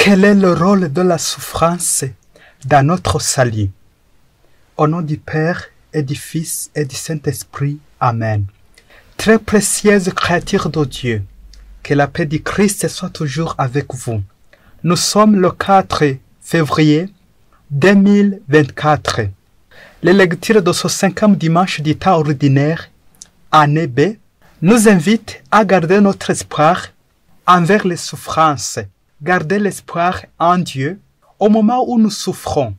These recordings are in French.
Quel est le rôle de la souffrance dans notre salut? Au nom du Père et du Fils et du Saint-Esprit. Amen. Très précieuse créature de Dieu, que la paix du Christ soit toujours avec vous. Nous sommes le 4 février 2024. Les lectures de ce 5e dimanche du temps ordinaire, année B, nous invitent à garder notre espoir envers les souffrances. Garder l'espoir en Dieu au moment où nous souffrons.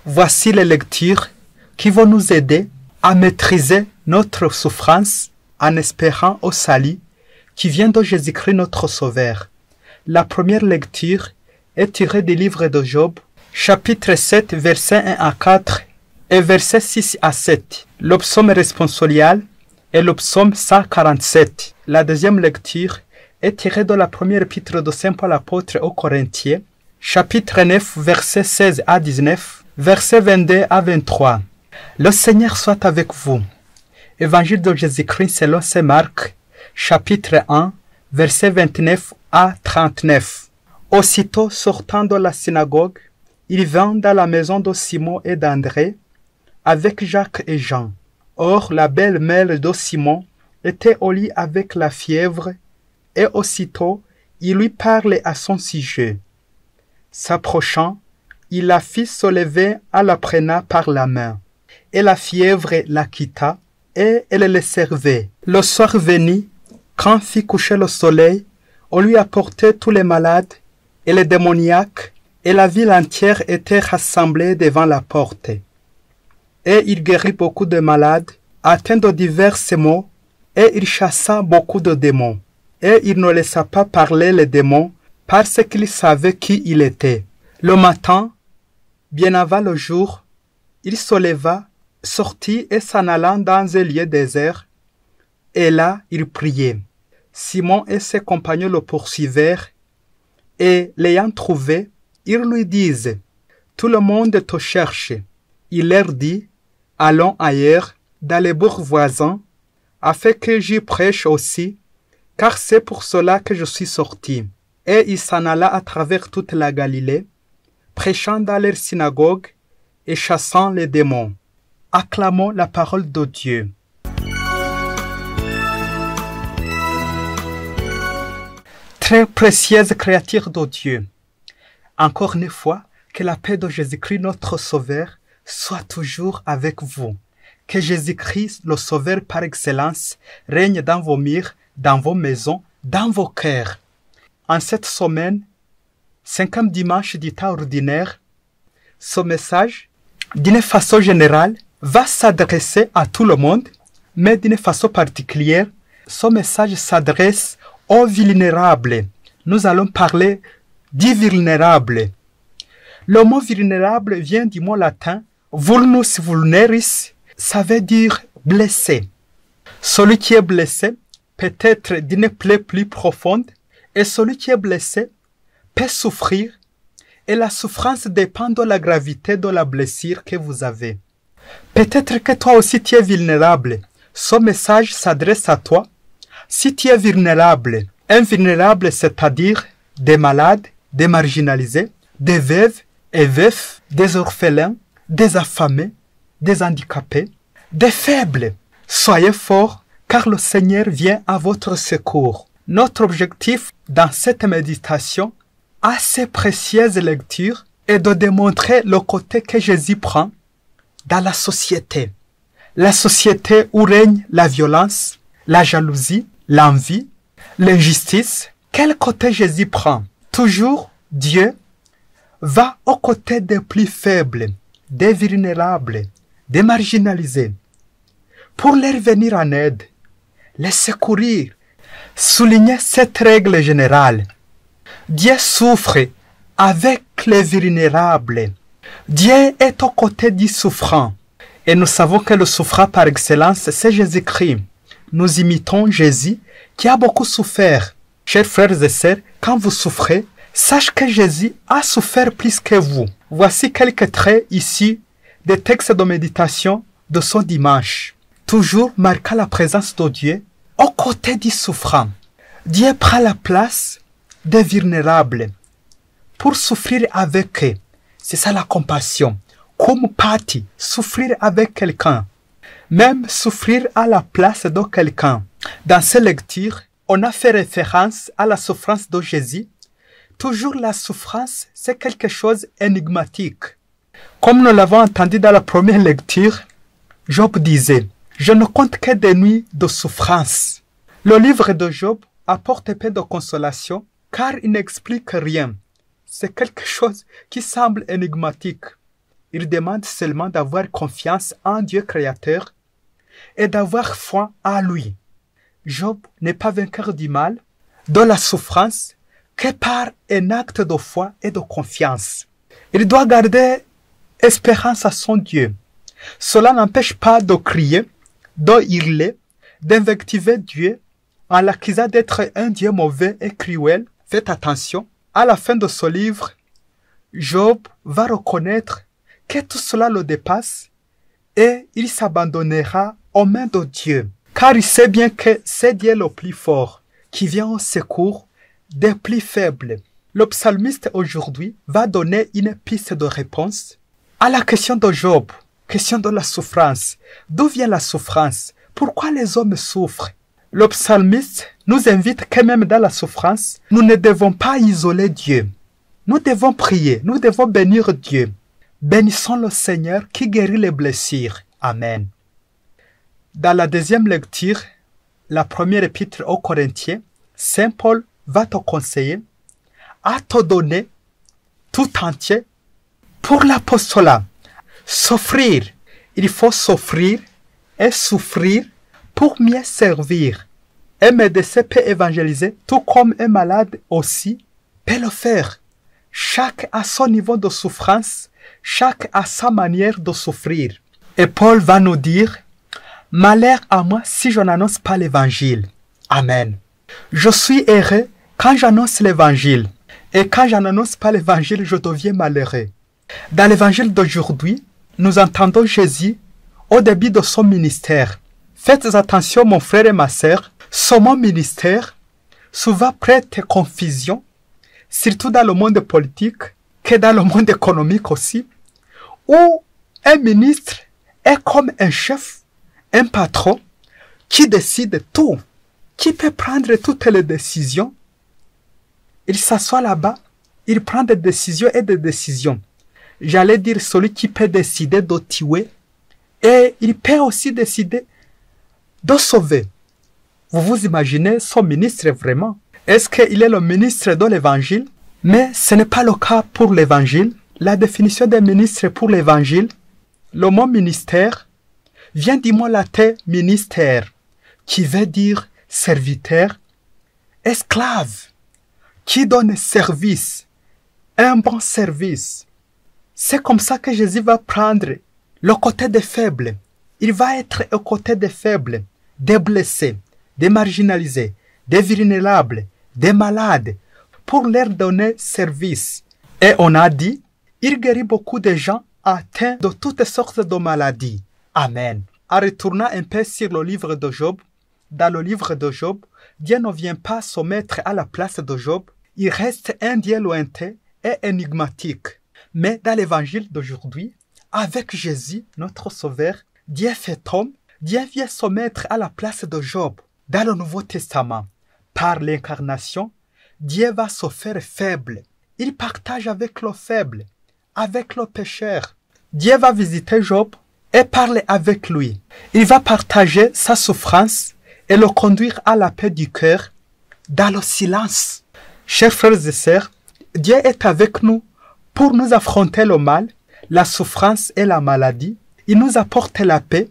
Voici les lectures qui vont nous aider à maîtriser notre souffrance en espérant au salut qui vient de Jésus-Christ notre Sauveur. La première lecture est tirée du livre de Job, chapitre 7, versets 1 à 4 et versets 6 à 7. Le psaume responsorial et le psaume 147. La deuxième lecture est tirée de la première épître de Saint Paul apôtre aux Corinthiens, chapitre 9, versets 16 à 19, versets 22 à 23. Le Seigneur soit avec vous. Évangile de Jésus-Christ selon Saint Marc, chapitre 1, versets 29 à 39. Aussitôt sortant de la synagogue, il vint dans la maison de Simon et d'André, avec Jacques et Jean. Or, la belle-mère de Simon était au lit avec la fièvre, et aussitôt, il lui parlait à son sujet. S'approchant, il la fit se lever en la prenant par la main. Et la fièvre la quitta, et elle le servait. Le soir venu, quand fit coucher le soleil, on lui apportait tous les malades et les démoniaques, et la ville entière était rassemblée devant la porte. Et il guérit beaucoup de malades, atteints de divers maux, et il chassa beaucoup de démons. Et il ne laissa pas parler les démons parce qu'il savait qui il était. Le matin, bien avant le jour, il se leva, sortit et s'en alla dans un lieu désert. Et là, il priait. Simon et ses compagnons le poursuivèrent. Et l'ayant trouvé, ils lui disent, « Tout le monde te cherche. » Il leur dit, « Allons ailleurs, dans les bourgs voisins, afin que j'y prêche aussi, car c'est pour cela que je suis sorti. » Et il s'en alla à travers toute la Galilée, prêchant dans leur synagogue et chassant les démons. Acclamons la parole de Dieu. Très précieuse créature de Dieu. Encore une fois, que la paix de Jésus-Christ notre Sauveur soit toujours avec vous. Que Jésus-Christ, le Sauveur par excellence, règne dans vos murs, dans vos maisons, dans vos cœurs. En cette semaine, 5e dimanche du temps ordinaire, ce message, d'une façon générale, va s'adresser à tout le monde, mais d'une façon particulière, ce message s'adresse aux vulnérables. Nous allons parler du vulnérable. Le mot vulnérable vient du mot latin vulnus vulneris, ça veut dire blessé. Celui qui est blessé peut être d'une plaie plus profonde, et celui qui est blessé peut souffrir, et la souffrance dépend de la gravité de la blessure que vous avez. Peut-être que toi aussi tu es vulnérable. Ce message s'adresse à toi. Si tu es vulnérable, un vulnérable, c'est-à-dire des malades, des marginalisés, des veuves et veufs, des orphelins, des affamés, des handicapés, des faibles. Soyez forts, car le Seigneur vient à votre secours. Notre objectif dans cette méditation, assez précieuse lecture, est de démontrer le côté que Jésus prend dans la société. La société où règne la violence, la jalousie, l'envie, l'injustice. Quel côté Jésus prend? Toujours, Dieu va aux côtés des plus faibles, des vulnérables, des marginalisés, pour leur venir en aide, les secourir. Souligner cette règle générale. Dieu souffre avec les vulnérables. Dieu est aux côtés du souffrant. Et nous savons que le souffrant par excellence, c'est Jésus-Christ. Nous imitons Jésus qui a beaucoup souffert. Chers frères et sœurs, quand vous souffrez, sachez que Jésus a souffert plus que vous. Voici quelques traits ici des textes de méditation de ce dimanche. Toujours marquant la présence de Dieu aux côtés du souffrant. Dieu prend la place des vulnérables pour souffrir avec eux. C'est ça la compassion. Comme Patty, souffrir avec quelqu'un. Même souffrir à la place de quelqu'un. Dans ces lectures, on a fait référence à la souffrance de Jésus. Toujours la souffrance, c'est quelque chose d'énigmatique. Comme nous l'avons entendu dans la première lecture, Job disait « Je ne compte que des nuits de souffrance ». Le livre de Job apporte peu de consolation car il n'explique rien. C'est quelque chose qui semble énigmatique. Il demande seulement d'avoir confiance en Dieu créateur et d'avoir foi en lui. Job n'est pas vainqueur du mal, de la souffrance, que par un acte de foi et de confiance. Il doit garder espérance à son Dieu. Cela n'empêche pas de crier, de hurler, d'invectiver Dieu en l'accusant d'être un Dieu mauvais et cruel. Faites attention, à la fin de ce livre, Job va reconnaître que tout cela le dépasse et il s'abandonnera aux mains de Dieu. Car il sait bien que c'est Dieu le plus fort qui vient au secours des plus faibles. Le psalmiste aujourd'hui va donner une piste de réponse à la question de Job, question de la souffrance. D'où vient la souffrance? Pourquoi les hommes souffrent? Le psalmiste nous invite que même dans la souffrance, nous ne devons pas isoler Dieu. Nous devons prier, nous devons bénir Dieu. Bénissons le Seigneur qui guérit les blessures. Amen. Dans la deuxième lecture, la première épître aux Corinthiens, Saint Paul va te conseiller à te donner tout entier pour l'apostolat. Souffrir. Il faut souffrir et souffrir pour mieux servir. Un médecin peut évangéliser, tout comme un malade aussi peut le faire. Chaque a son niveau de souffrance, chaque a sa manière de souffrir. Et Paul va nous dire, « Malheur à moi si je n'annonce pas l'évangile. » Amen. Je suis heureux quand j'annonce l'évangile. Et quand je n'annonce pas l'évangile, je deviens malheureux. Dans l'évangile d'aujourd'hui, nous entendons Jésus au début de son ministère. Faites attention, mon frère et ma sœur, son ministère souvent prête confusion, surtout dans le monde politique, que dans le monde économique aussi, où un ministre est comme un chef, un patron, qui décide tout, qui peut prendre toutes les décisions. Il s'assoit là-bas, il prend des décisions et des décisions. J'allais dire celui qui peut décider de tuer, et il peut aussi décider de sauver. Vous vous imaginez son ministre vraiment? Est-ce qu'il est le ministre de l'évangile? Mais ce n'est pas le cas pour l'évangile. La définition des ministres pour l'évangile, le mot ministère vient du mot latin ministère, qui veut dire serviteur, esclave, qui donne service, un bon service. C'est comme ça que Jésus va prendre le côté des faibles. Il va être au côté des faibles, des blessés, des marginalisés, des vulnérables, des malades, pour leur donner service. Et on a dit, il guérit beaucoup de gens atteints de toutes sortes de maladies. Amen. En retournant un peu sur le livre de Job, dans le livre de Job, Dieu ne vient pas se mettre à la place de Job. Il reste un Dieu lointain et énigmatique. Mais dans l'évangile d'aujourd'hui, avec Jésus, notre Sauveur, Dieu fait homme, Dieu vient se mettre à la place de Job. Dans le Nouveau Testament, par l'incarnation, Dieu va se faire faible. Il partage avec le faible, avec le pécheur. Dieu va visiter Job et parler avec lui. Il va partager sa souffrance et le conduire à la paix du cœur dans le silence. Chers frères et sœurs, Dieu est avec nous pour nous affronter le mal, la souffrance et la maladie. Il nous apporte la paix,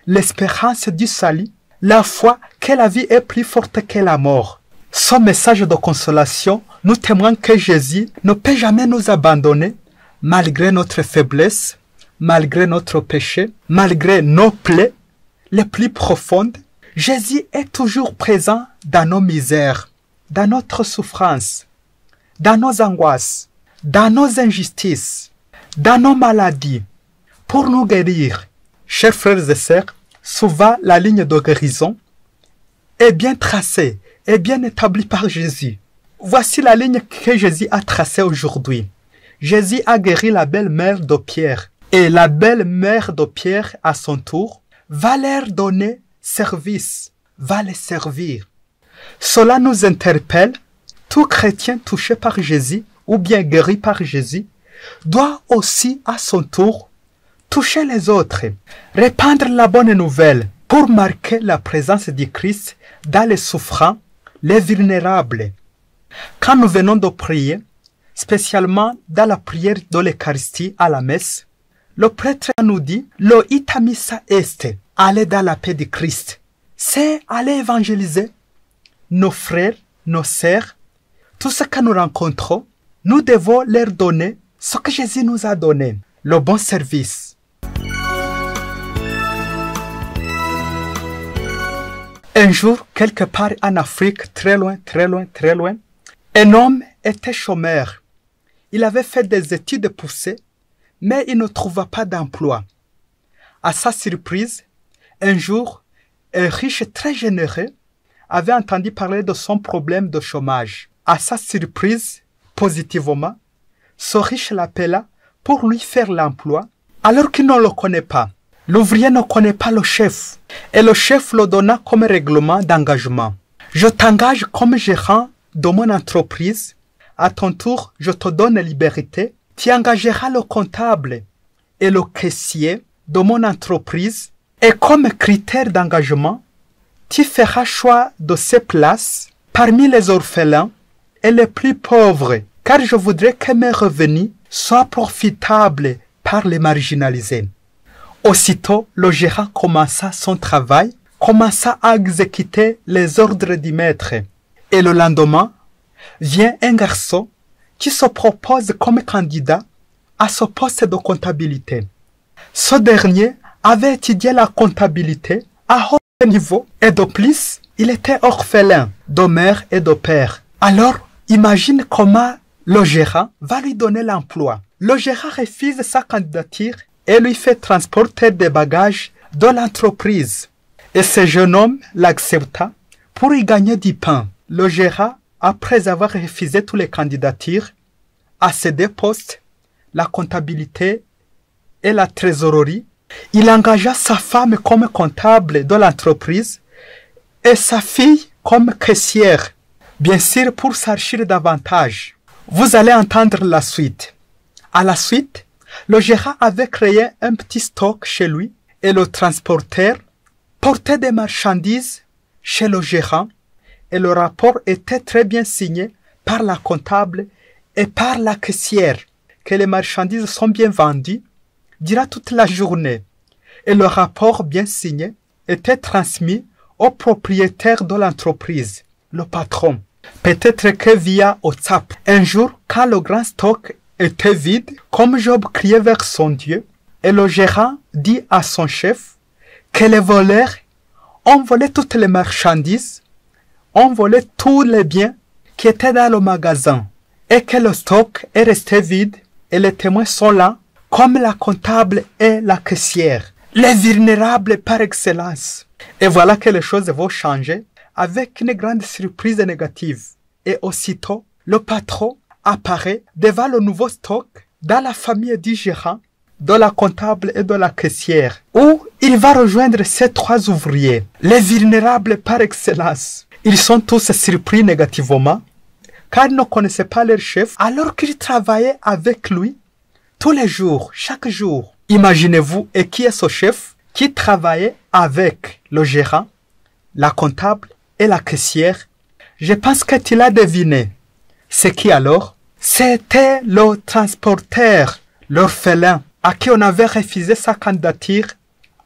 l'espérance du salut, la foi que la vie est plus forte que la mort. Son message de consolation nous témoigne que Jésus ne peut jamais nous abandonner malgré notre faiblesse, malgré notre péché, malgré nos plaies les plus profondes. Jésus est toujours présent dans nos misères, dans notre souffrance, dans nos angoisses, dans nos injustices, dans nos maladies, pour nous guérir. Chers frères et sœurs, souvent la ligne de guérison est bien tracée, est bien établie par Jésus. Voici la ligne que Jésus a tracée aujourd'hui. Jésus a guéri la belle-mère de Pierre. Et la belle-mère de Pierre, à son tour, va leur donner service, va les servir. Cela nous interpelle. Tout chrétien touché par Jésus ou bien guéri par Jésus doit aussi, à son tour, toucher les autres, répandre la bonne nouvelle pour marquer la présence du Christ dans les souffrants, les vulnérables. Quand nous venons de prier, spécialement dans la prière de l'Eucharistie à la messe, le prêtre nous dit « Lo ita missa est », aller dans la paix du Christ. C'est aller évangéliser nos frères, nos sœurs. Tout ce que nous rencontrons, nous devons leur donner ce que Jésus nous a donné, le bon service. Un jour, quelque part en Afrique, très loin, un homme était chômeur. Il avait fait des études poussées, mais il ne trouva pas d'emploi. À sa surprise, un jour, un riche très généreux avait entendu parler de son problème de chômage. À sa surprise, positivement, ce riche l'appela pour lui faire l'emploi alors qu'il ne le connaît pas. L'ouvrier ne connaît pas le chef et le chef le donna comme règlement d'engagement. Je t'engage comme gérant de mon entreprise. À ton tour, je te donne liberté. Tu engageras le comptable et le caissier de mon entreprise et comme critère d'engagement, tu feras choix de ces places parmi les orphelins et les plus pauvres, car je voudrais que mes revenus soient profitables par les marginalisés. Aussitôt, le gérant commença son travail, commença à exécuter les ordres du maître. Et le lendemain, vient un garçon qui se propose comme candidat à ce poste de comptabilité. Ce dernier avait étudié la comptabilité à haut niveau et de plus, il était orphelin de mère et de père. Alors, imagine comment le gérant va lui donner l'emploi. Le gérant refuse sa candidature et lui fait transporter des bagages de l'entreprise. Et ce jeune homme l'accepta pour y gagner du pain. Le gérant, après avoir refusé toutes les candidatures, à ces deux postes, la comptabilité et la trésorerie, il engagea sa femme comme comptable de l'entreprise et sa fille comme caissière, bien sûr pour s'enrichir davantage. Vous allez entendre la suite. À la suite, le gérant avait créé un petit stock chez lui et le transporteur portait des marchandises chez le gérant et le rapport était très bien signé par la comptable et par la caissière que les marchandises sont bien vendues durant toute la journée et le rapport bien signé était transmis au propriétaire de l'entreprise, le patron. Peut-être que via WhatsApp. Un jour, quand le grand stock était vide, comme Job criait vers son Dieu, et le gérant dit à son chef que les voleurs ont volé toutes les marchandises, ont volé tous les biens qui étaient dans le magasin, et que le stock est resté vide, et les témoins sont là, comme la comptable et la caissière, les vulnérables par excellence. Et voilà que les choses vont changer avec une grande surprise négative. Et aussitôt, le patron apparaît devant le nouveau stock dans la famille du gérant, de la comptable et de la caissière, où il va rejoindre ces trois ouvriers, les vulnérables par excellence. Ils sont tous surpris négativement, car ils ne connaissaient pas leur chef, alors qu'ils travaillaient avec lui tous les jours, chaque jour. Imaginez-vous, et qui est ce chef qui travaillait avec le gérant, la comptable et la caissière? Je pense que tu l'as deviné. C'est qui alors? C'était le transporteur, l'orphelin, à qui on avait refusé sa candidature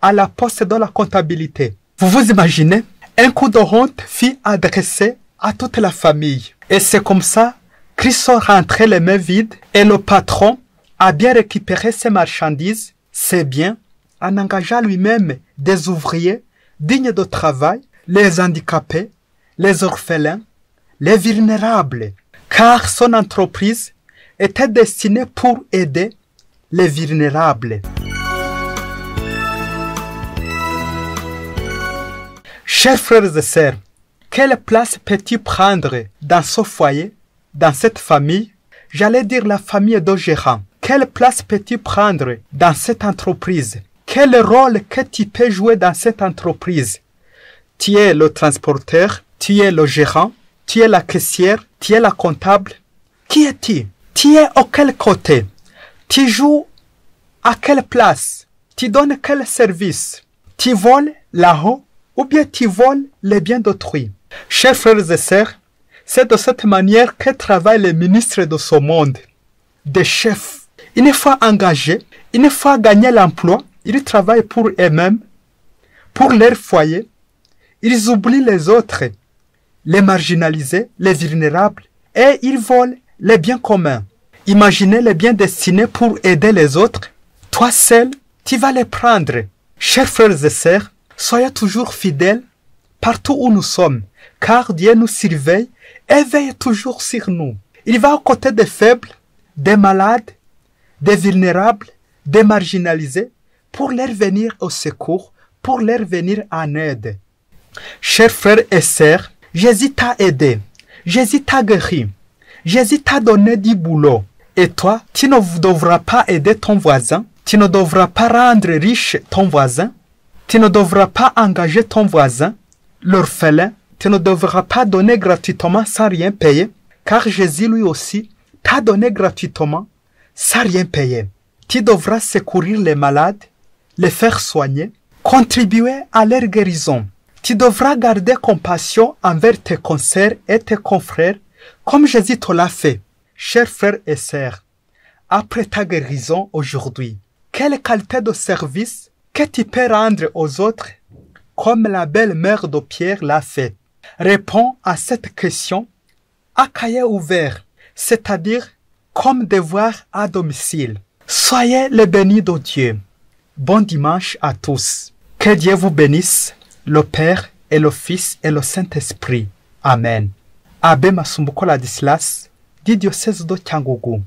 à la poste de la comptabilité. Vous vous imaginez? Un coup de honte fut adressé à toute la famille. Et c'est comme ça qu'ils sont rentrés les mains vides et le patron a bien récupéré ses marchandises, ses biens, en engageant lui-même des ouvriers dignes de travail, les handicapés, les orphelins, les vulnérables, car son entreprise était destinée pour aider les vulnérables. Chers frères et sœurs, quelle place peux-tu prendre dans ce foyer dans cette famille? J'allais dire la famille de gérant. Quelle place peux-tu prendre dans cette entreprise? Quel rôle que tu peux jouer dans cette entreprise? Tu es le transporteur, tu es le gérant, tu es la caissière, tu es la comptable. Qui es-tu? Tu es à quel côté? Tu joues à quelle place? Tu donnes quel service? Tu voles là-haut ou bien tu voles les biens d'autrui? Chers frères et sœurs, c'est de cette manière que travaillent les ministres de ce monde. Des chefs. Une fois engagés, une fois gagné l'emploi, ils travaillent pour eux-mêmes, pour leur foyer. Ils oublient les autres, les marginalisés, les vulnérables, et ils volent les biens communs. Imaginez les biens destinés pour aider les autres. Toi seul, tu vas les prendre. Chers frères et sœurs, soyez toujours fidèles partout où nous sommes, car Dieu nous surveille et veille toujours sur nous. Il va aux côtés des faibles, des malades, des vulnérables, des marginalisés, pour leur venir au secours, pour leur venir en aide. Chers frères et sœurs, Jésus t'a aidé, Jésus t'a guéri, Jésus t'a donné du boulot. Et toi, tu ne devras pas aider ton voisin, tu ne devras pas rendre riche ton voisin, tu ne devras pas engager ton voisin, l'orphelin, tu ne devras pas donner gratuitement sans rien payer, car Jésus lui aussi t'a donné gratuitement sans rien payer. Tu devras secourir les malades, les faire soigner, contribuer à leur guérison. Tu devras garder compassion envers tes consoeurs et tes confrères, comme Jésus te l'a fait. Chers frères et sœurs, après ta guérison aujourd'hui, quelle qualité de service que tu peux rendre aux autres, comme la belle-mère de Pierre l'a fait? Réponds à cette question à cahier ouvert, c'est-à-dire comme devoir à domicile. Soyez les bénis de Dieu. Bon dimanche à tous. Que Dieu vous bénisse, le Père et le Fils et le Saint-Esprit. Amen. Abbé Masumbuko Ladislas, du diocèse de Cyangugu.